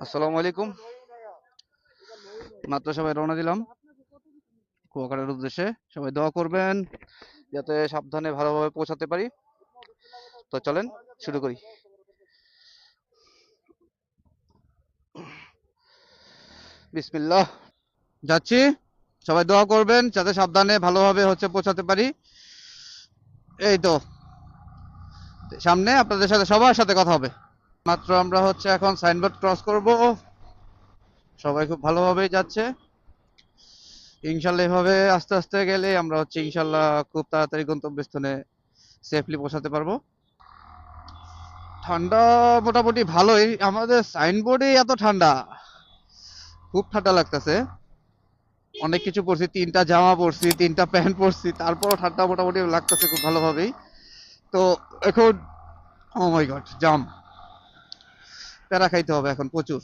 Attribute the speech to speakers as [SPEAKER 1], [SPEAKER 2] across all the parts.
[SPEAKER 1] আসসালামু আলাইকুম। মাত্র সবাই রওনা দিলাম কুয়াকাটার উদ্দেশ্যে। সবাই দোয়া করবেন যাতে সাবধানে ভালোভাবে পৌঁছাতে পারি। তো চলেন শুরু করি। বিসমিল্লাহ। যাচ্ছি, সবাই দোয়া করবেন যাতে সাবধানে ভালোভাবে পৌঁছাতে পারি। এই তো সামনে আপনাদের সাথে সবার সাথে কথা হবে। মাত্র আমরা এখন সাইনবোর্ড ক্রস করব। সবাই খুব ভালোভাবেই যাচ্ছে ইনশাল্লাহ। এভাবে আস্তে আস্তে গেলে আমরা ইনশাল্লাহ খুব তাড়াতাড়ি গন্তব্যস্থানে সেফলি পৌঁছাতে পারবো। ঠান্ডা মোটামুটি ভালোই, আমাদের সাইনবোর্ডে এত ঠান্ডা, খুব ঠান্ডা লাগতেছে। অনেক কিছু পরছি, 3টা জামা পরছি, 3টা প্যান্ট পরছি, তারপরও ঠান্ডা মোটামুটি লাগতেছে খুব ভালোভাবেই। তো এখন ও মাই গড, জাম, প্যারা খাইতে হবে এখন, প্রচুর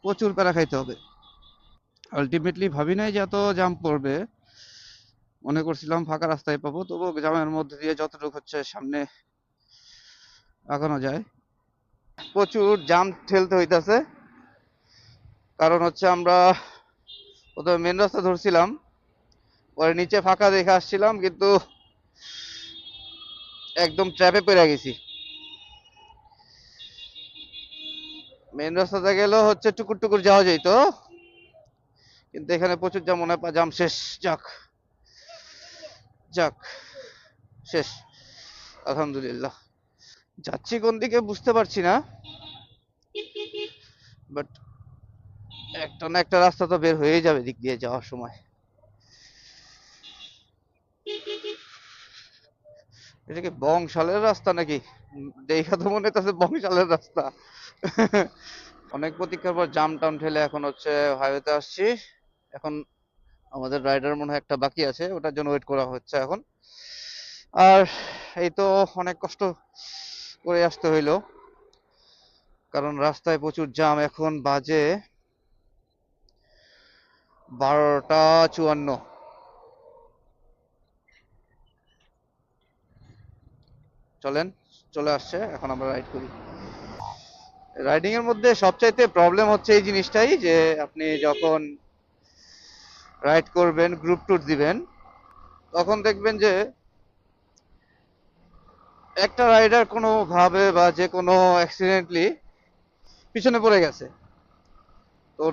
[SPEAKER 1] প্রচুর প্যারা খাইতে হবে। আলটিমেটলি ভাবি নাই যে এত জাম পড়বে। মনে করছিলাম ফাঁকা রাস্তায় পাবো, তবু জামের মধ্যে দিয়ে যতটুকু সামনে আগানো যায় প্রচুর জাম ঠেলতে হইতাছে। কারণ আমরা প্রথমে মেন রাস্তা ধরছিলাম, পরে নিচে ফাঁকা দেখে আসছিলাম, কিন্তু একদম ট্র্যাপে পড়ে গেছি। মেন রাস্তাতে গেলেও টুকুর টুকুর যাওয়া যেত, কিন্তু এখানে প্রচুর জাম, মনে হয় জাম শেষ। যাক যাক, শেষ আলহামদুলিল্লাহ। যাচ্ছি কোন দিকে বুঝতে পারছি না, বাট একটা না একটা রাস্তা তো বের হয়ে যাবে দিক দিয়ে যাওয়ার সময়। এটা কি বংশালের রাস্তা নাকি? দেখা তো মনে হচ্ছে বংশালের রাস্তা। অনেক প্রতীক্ষার পর জাম টাম ঠেলে এখন হাইওয়েতে আসছি। এখন আমাদের রাইডার মনে হয় একটা বাকি আছে, ওটার জন্য ওয়েট করা হচ্ছে এখন। আর এই তো অনেক কষ্ট করে আসতে হইলো, কারণ রাস্তায় প্রচুর জাম। এখন বাজে 12টা 54। চলেন, চলে আসছে, এখন আমরা রাইড করি। রাইডিং এর মধ্যে সবচাইতে প্রবলেম এই জিনিসটাই যে আপনি যখন রাইড করবেন, গ্রুপ ট্যুর দিবেন, তখন দেখবেন যে একটা রাইডার কোনো ভাবে বা যে কোনো অ্যাক্সিডেন্টলি পিছনে পড়ে গেছে। তো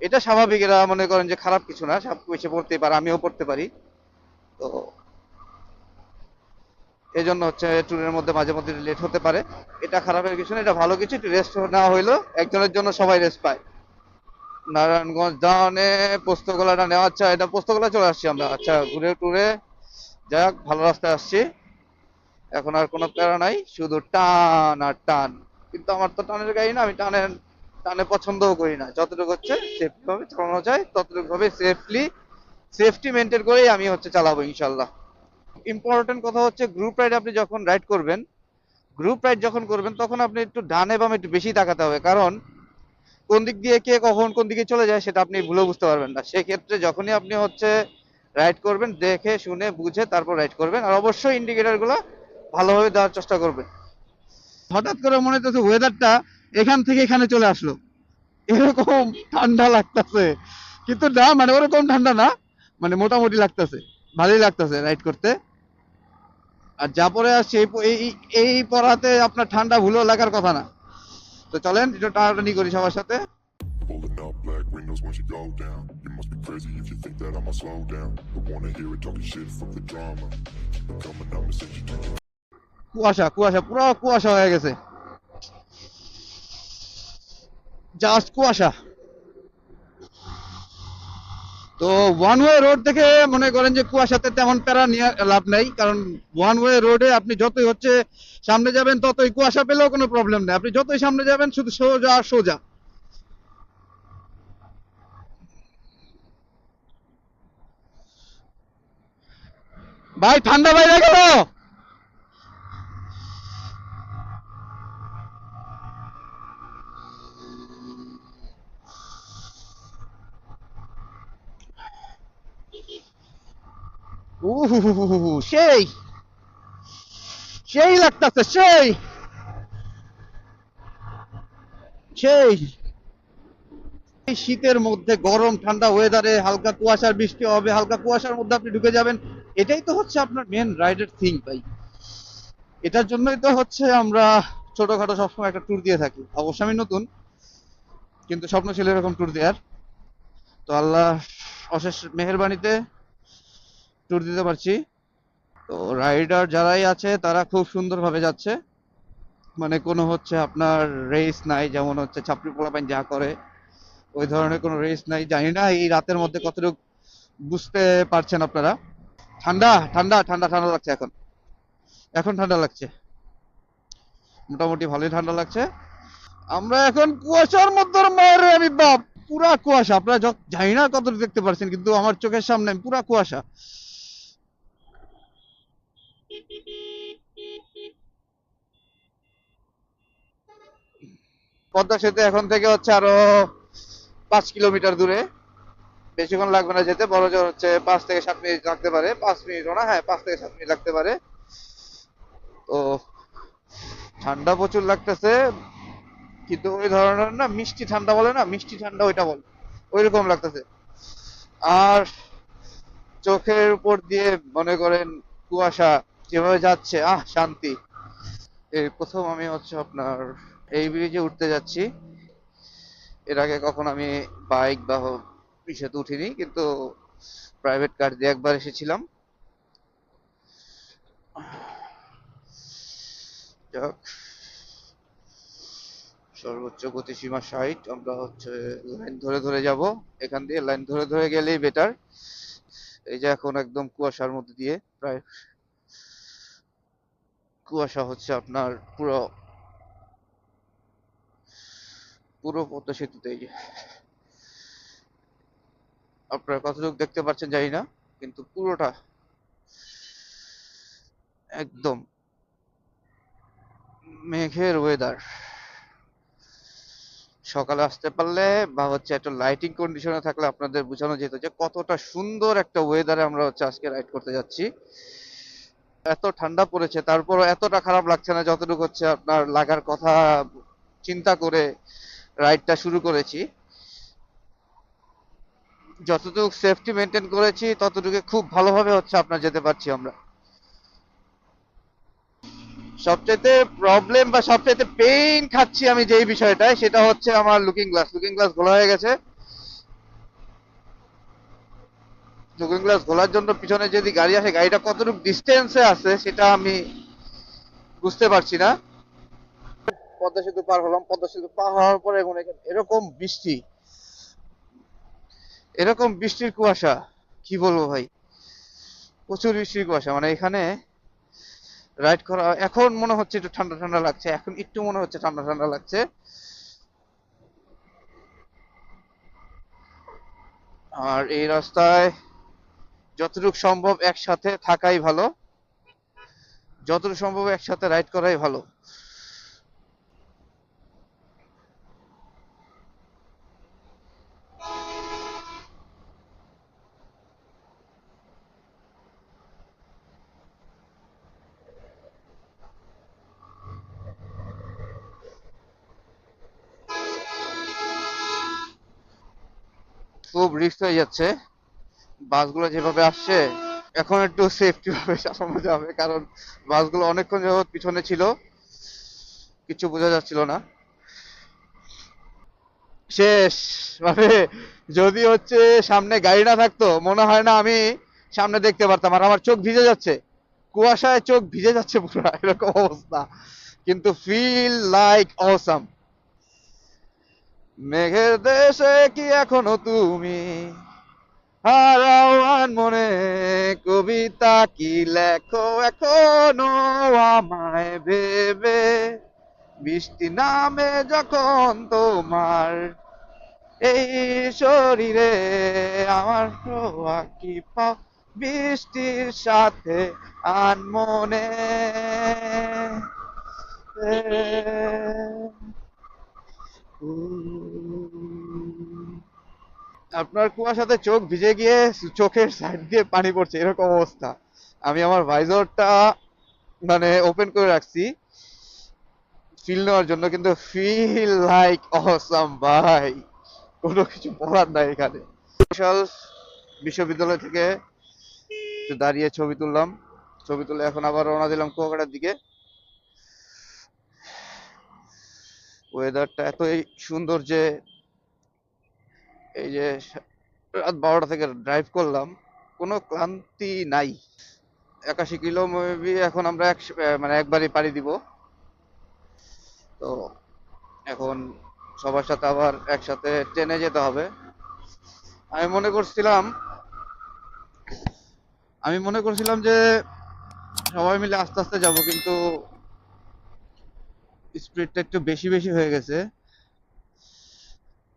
[SPEAKER 1] এটা স্বাভাবিক, এরা মনে করেন যে খারাপ কিছু না, সব পিছিয়ে পড়তেই পারে, আমিও পড়তে পারি। তো এই জন্য ট্যুরের মধ্যে মাঝে মধ্যে লেট হতে পারে। এটা খারাপের কিছু না, এটা ভালো কিছু। একটু রেস্ট না হইলো, একজনের জন্য সবাই রেস্ট পায়। নারায়ণগঞ্জ ডাউনে পোস্তগোলাটা নেওয়া, এটা পোস্তগোলা চলে আসছি আমরা। ঘুরে টুরে যাক, ভালো রাস্তায় আসছি। এখন আর কোনো প্যারা নাই, শুধু টান আর টান। কিন্তু আমার তো টানের গাড়ি না, আমি টানে টানে পছন্দও করি না। যতটুকু সেফটি ভাবে চালানো যায় ততটুকু ভাবে সেফটি মেনটেন করেই আমি চালাবো ইনশাল্লাহ। ইম্পর্টেন্ট কথা গ্রুপ রাইড আপনি যখন রাইড করবেন, গ্রুপ রাইড যখন করবেন তখন আপনি একটু ডানে বামে একটু বেশি তাকাতে হবে। কারণ কোন দিক দিয়ে কে কখন কোন দিকে চলে যায় সেটা আপনি ভুলেও বুঝতে পারবেন না। সেক্ষেত্রে যখনই আপনি রাইড করবেন, দেখে শুনে বুঝে তারপর রাইড করবেন। আর অবশ্যই ইন্ডিকেটর গুলো ভালোভাবে দেওয়ার চেষ্টা করবেন। হঠাৎ করে মনে হচ্ছে ওয়েদারটা এখান থেকে এখানে চলে আসলো, এরকম ঠান্ডা লাগতেছে। কিন্তু না, মানে ওরকম ঠান্ডা না, মানে মোটামুটি লাগতেছে, ভালোই লাগতেছে রাইড করতে। আর যা পরে আসছে এই এই পরাতে আপনার ঠান্ডা ভুলেও লাগার কথা না। তো চলেন একটু টানাটানি করি সবার সাথে।
[SPEAKER 2] Pulling up black windows once you go down. You must be crazy if you think that I'ma slow down. Don't wanna hear it talking shit from the drama. Keep it coming, I'ma send you to the
[SPEAKER 1] কুয়াশা কুয়াশা, পুরো কুয়াশা হয়ে গেছে, just কুয়াশা। তো one way road থেকে মনে করেন যে কুয়াশাতে তেমন প্যারা নিয়ে লাভ নাই, কারণ ওয়ান ওয়ে রোডে আপনি যতই সামনে যাবেন ততই কুয়াশা পেলেও কোনো প্রবলেম নেই। আপনি যতই সামনে যাবেন শুধু সোজা সোজা। ভাই ঠান্ডা বাইরে গেল। সেই সেই লাগতেছে, সেই সেই এই শীতের মধ্যে গরম ঠান্ডা ওয়েদারে হালকা কুয়াশার বৃষ্টি হবে, হালকা কুয়াশার মধ্যে আপনি ঢুকে যাবেন। এটাই তো হচ্ছে আপনার মেন রাইডের থিং ভাই। এটার জন্যই তো হচ্ছে আমরা ছোটখাটো সবসময় একটা ট্যুর দিয়ে থাকি। অবশ্য আমি নতুন, কিন্তু স্বপ্ন ছিল এরকম ট্যুর দেওয়ার। তো আল্লাহ অশেষ মেহেরবানিতে ট্যুর দিতে পারছি। তো রাইডার যারাই আছে তারা খুব সুন্দরভাবে যাচ্ছে। মানে কোনো হচ্ছে আপনার রেস নাই, যেমন হচ্ছে ছাপড়ি পোলাপাইন যা করে ওই ধরনের কোনো রেস নাই। জানি না এই রাতের মধ্যে কতটুকু বুঝতে পারছেন আপনারা। ঠান্ডা ঠান্ডা ঠান্ডা ঠান্ডা লাগছে এখন। এখন ঠান্ডা লাগছে, মোটামুটি ভালোই ঠান্ডা লাগছে। আমরা এখন কুয়াশার মধ্যে, মায়ের আমি বাপ, পুরা কুয়াশা। আপনারা জানি না কতটুকু দেখতে পারছেন, কিন্তু আমার চোখের সামনে পুরা কুয়াশা। পদ্মা সেতু এখন থেকে হচ্ছে আরো 5 কিলোমিটার দূরে। বেশিক্ষণ লাগবে না যেতে, বড় জোর হচ্ছে 5 থেকে 7 মিনিট লাগতে পারে। 5 মিনিটও না, হ্যাঁ 5 থেকে 7 মিনিট লাগতে পারে। তো ঠান্ডা প্রচুর লাগতেছে, কিন্তু ওই ধরনের না, মিষ্টি ঠান্ডা বলে না, মিষ্টি ঠান্ডা ওইটা বলে, ওই রকম লাগতেছে। আর চোখের উপর দিয়ে মনে করেন কুয়াশা যেভাবে যাচ্ছে, শান্তি। এই প্রথম আমি হচ্ছে আপনার এই ব্রিজে উঠতে যাচ্ছি। এর আগে কখন আমি বাইক বা ইসেতে উঠিনি, কিন্তু প্রাইভেট কার দিয়ে একবার এসেছিলাম। যাক, সর্বোচ্চ গতিসীমা 60। আমরা হচ্ছে লাইন ধরে ধরে যাব। এখান দিয়ে লাইন ধরে ধরে গেলেই বেটার। এই যে এখন একদম কুয়াশার মধ্যে দিয়ে, প্রায় কুয়াশা হচ্ছে আপনার পুরো পুরো পদ্মা সেতুতে। এই যে আপনারা কতটুকু দেখতে পাচ্ছেন জানি না, কিন্তু পুরোটা একদম মেঘের ওয়েদার। সকালে আসতে পারলে বা হচ্ছে একটা লাইটিং কন্ডিশনে থাকলে আপনাদের বোঝানো যেত যে কতটা সুন্দর একটা ওয়েদারে আমরা হচ্ছে আজকে রাইড করতে যাচ্ছি। এত ঠান্ডা পড়েছে, তারপরও এতটা খারাপ লাগছে না যতটুকু হচ্ছে আপনার লাগার কথা চিন্তা করে রাইডটা শুরু করেছি। যতটুকু সেফটি মেনটেন করেছি ততটুকু খুব ভালোভাবে হচ্ছে আপনার যেতে পারছি আমরা। সবচাইতে প্রবলেম বা সবচাইতে পেইন খাচ্ছি আমি যেই বিষয়টায়, সেটা হচ্ছে আমার লুকিং গ্লাস খোলা হয়ে গেছে। লুকিং গ্লাস খোলার জন্য পিছনে যদি গাড়ি আসে, গাড়িটা কতটুকু ডিস্টেন্সে আছে সেটা আমি বুঝতে পারছি না। পদ্মা সেতু পার হলাম। পদ্মা সেতু পার হওয়ার পরে মনে করেন এরকম বৃষ্টি, এরকম বৃষ্টির কুয়াশা, কি বলবো ভাই, প্রচুর বৃষ্টির কুয়াশা। মানে এখানে রাইড করা এখন মনে হচ্ছে একটু ঠান্ডা ঠান্ডা লাগছে, এখন একটু মনে হচ্ছে ঠান্ডা ঠান্ডা লাগছে। আর এই রাস্তায় যতটুকু সম্ভব একসাথে থাকাই ভালো, যতটুকু সম্ভব একসাথে রাইড করাই ভালো। খুব রিস্ক হয়ে যাচ্ছে বাসগুলো যেভাবে আসছে। এখন একটু সেফটি ভাবে চালানো যাবে, কারণ বাসগুলো অনেকক্ষণ যাবত পিছনে ছিল, কিছু বোঝা যাচ্ছিল না। শেষ। মানে যদি হচ্ছে সামনে গাড়ি না থাকতো, মনে হয় না আমি সামনে দেখতে পারতাম। আর আমার চোখ ভিজে যাচ্ছে, কুয়াশায় চোখ ভিজে যাচ্ছে পুরো, এরকম অবস্থা। কিন্তু ফিল লাইক অসাম। মেঘের দেশে কি এখনো তুমি হারাওয়ান মনে, কবিতা কি লেখো এখনো আমায় ভেবে, বৃষ্টি নামে যখন তোমার এই শরীরে, আমার রোয়া কি পাও বৃষ্টির সাথে আনমনে। আপনার কুয়াশাতে চোখ ভিজে গিয়ে চোখের সাইড দিয়ে পানি পড়ছে, এরকম অবস্থা। আমি আমার ভাইজরটা মানে ওপেন করে রাখছি, ফিল নেওয়ার জন্য, কিন্তু ফিল লাইক অসাম ভাই, কোনো কিছু বলার নাই এখানে। বিশাল বিশ্ববিদ্যালয় থেকে একটু দাঁড়িয়ে ছবি তুললাম, ছবি তুলে এখন আবার রওনা দিলাম কুয়াকাটার দিকে। ওয়েদারটা এতই সুন্দর যে এই যে রাত 12টা থেকে ড্রাইভ করলাম, কোনো ক্লান্তি নাই। 81 কিলো মেবি এখন আমরা মানে একবারই পাড়ি দিব। তো এখন সবার সাথে আবার একসাথে ট্রেনে যেতে হবে। আমি মনে করছিলাম আমি মনে করছিলাম যে সবাই মিলে আস্তে আস্তে যাব, কিন্তু স্পিডটা একটু বেশি বেশি হয়ে গেছে।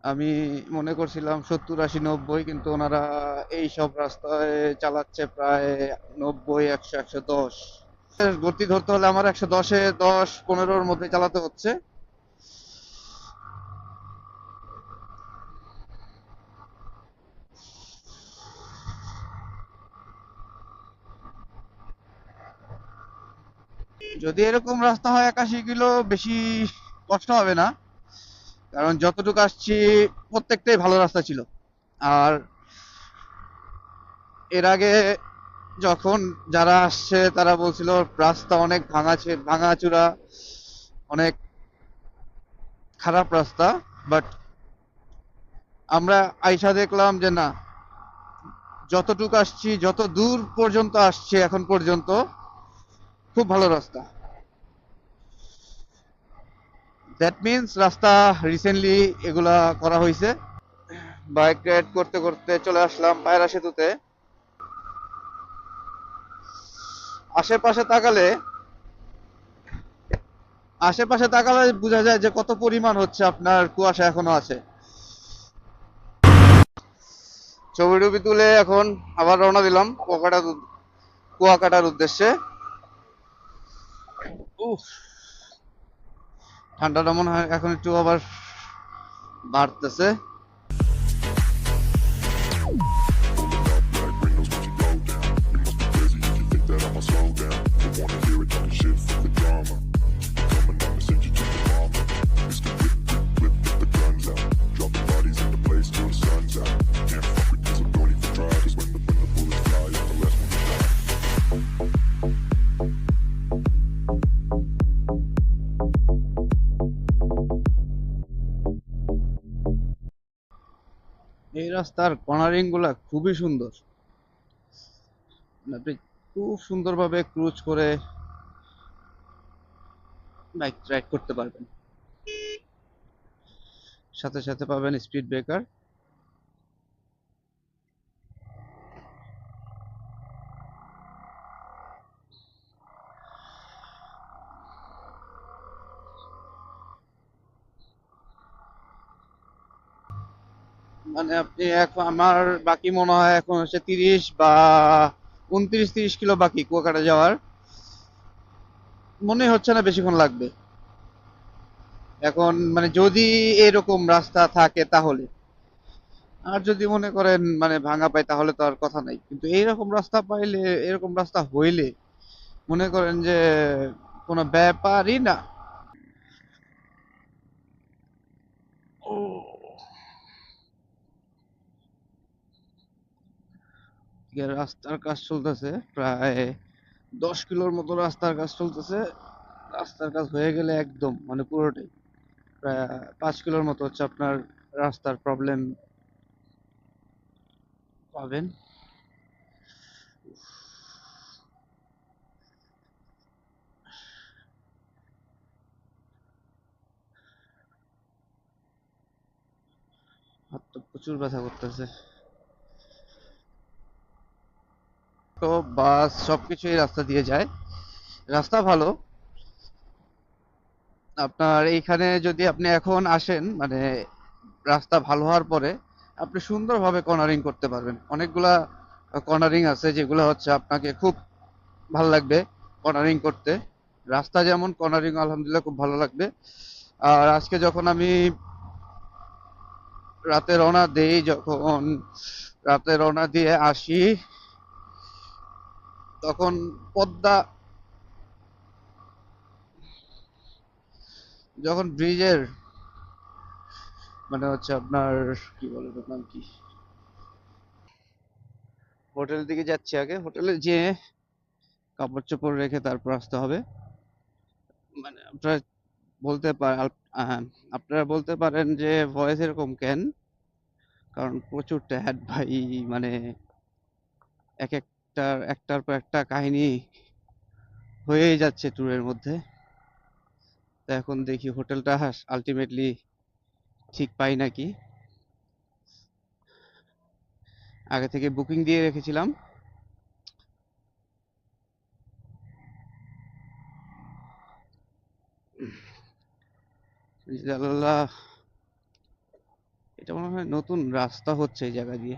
[SPEAKER 1] আমি মনে করছিলাম 70, 80, 90, কিন্তু ওনারা এই সব রাস্তায় চালাচ্ছে প্রায় 90, 100, 110। গতি ধরতে হলে আমার 110-এ 10-15-র মধ্যে চালাতে হচ্ছে। যদি এরকম রাস্তা হয় 81 কিলো, বেশি কষ্ট হবে না, কারণ যতটুকু আসছি প্রত্যেকটাই ভালো রাস্তা ছিল। আর এর আগে যখন যারা আসছে তারা বলছিল রাস্তা অনেক ভাঙাচুরা, অনেক খারাপ রাস্তা। বাট আমরা আইসা দেখলাম যে না, যতটুকু আসছি, যত দূর পর্যন্ত আসছি এখন পর্যন্ত, খুব ভালো রাস্তা। দ্যাট মিন্স রাস্তা রিসেন্টলি এগুলা করা হয়েছে। বাইক রাইড করতে করতে চলে আসলাম পায়রা সেতুতে। আশেপাশে তাকালে আশেপাশে তাকালে বোঝা যায় যে কত পরিমাণ হচ্ছে আপনার কুয়াশা এখনো আছে। ছবি টবি তুলে এখন আবার রওনা দিলাম কুয়াকাটার উদ্দেশ্যে। উফ, ঠান্ডাটা মনে হয় এখন একটু আবার বাড়তেছে। এই রাস্তার কর্নারিং গুলা খুবই সুন্দর, আপনি খুব সুন্দরভাবে ক্রুজ করে বাইক রাইড করতে পারবেন। সাথে সাথে পাবেন স্পিড ব্রেকার। মানে আপনি এখন, আমার বাকি মনে হয় এখন হচ্ছে 29 বা 29, 30 কিলো বাকি কুয়াকাটা যাওয়ার। মনে হচ্ছে না বেশিক্ষণ লাগবে এখন, মানে যদি এরকম রাস্তা থাকে তাহলে। আর যদি মনে করেন মানে ভাঙা পাই তাহলে তো আর কথা নাই, কিন্তু এইরকম রাস্তা পাইলে, এরকম রাস্তা হইলে মনে করেন যে কোনো ব্যাপারই না। ও, রাস্তার কাজ চলতেছে প্রায় 10 কিলোর মতো, রাস্তার কাজ চলতেছে। রাস্তার কাজ হয়ে গেলে একদম মানে পুরোটাই, প্রায় 5 কিলোর মতো হচ্ছে আপনার রাস্তার প্রবলেম পাবেন। হাত তো প্রচুর ব্যথা করতেছে। তো বাস সবকিছু এই রাস্তা দিয়ে যায়, রাস্তা ভালো। আপনার এইখানে যদি আপনি এখন আসেন, মানে রাস্তা ভালো হওয়ার পরে আপনি সুন্দরভাবে কর্নারিং করতে পারবেন। অনেকগুলা কর্নারিং আছে যেগুলো হচ্ছে আপনাকে খুব ভালো লাগবে কর্নারিং করতে। রাস্তা যেমন, কর্নারিং আলহামদুলিল্লাহ খুব ভালো লাগবে। আর আজকে যখন আমি রাতে রওনা দেই, যখন রাতে রওনা দিয়ে আসি, তখন পদ্মা যখন ব্রিজের মানে হচ্ছে আপনার কি বলে ওটার নাম কি, হোটেলের দিকে যাচ্ছি, আগে হোটেলে যেয়ে কাপড় চোপড় রেখে তারপর আসতে হবে। মানে হ্যাঁ, আপনারা বলতে পারেন যে ভয়েস এরকম কেন, কারণ প্রচুর ট্যাড ভাই। মানে একটার পর একটা কাহিনী হয়েই যাচ্ছে ট্যুরের মধ্যে। তো এখন দেখি হোটেলটা আলটিমেটলি ঠিক পাই নাকি। আগে থেকে বুকিং দিয়ে রেখেছিলাম। জালাল্লাহ, এটা মনে হয় নতুন রাস্তা হচ্ছে এই জায়গা দিয়ে।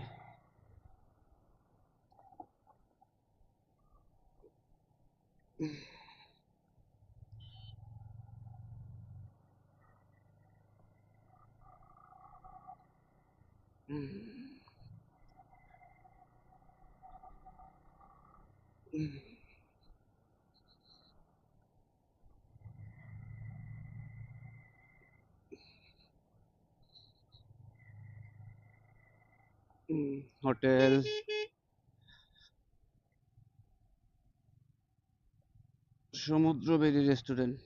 [SPEAKER 1] Hotel Samudrabari restaurant.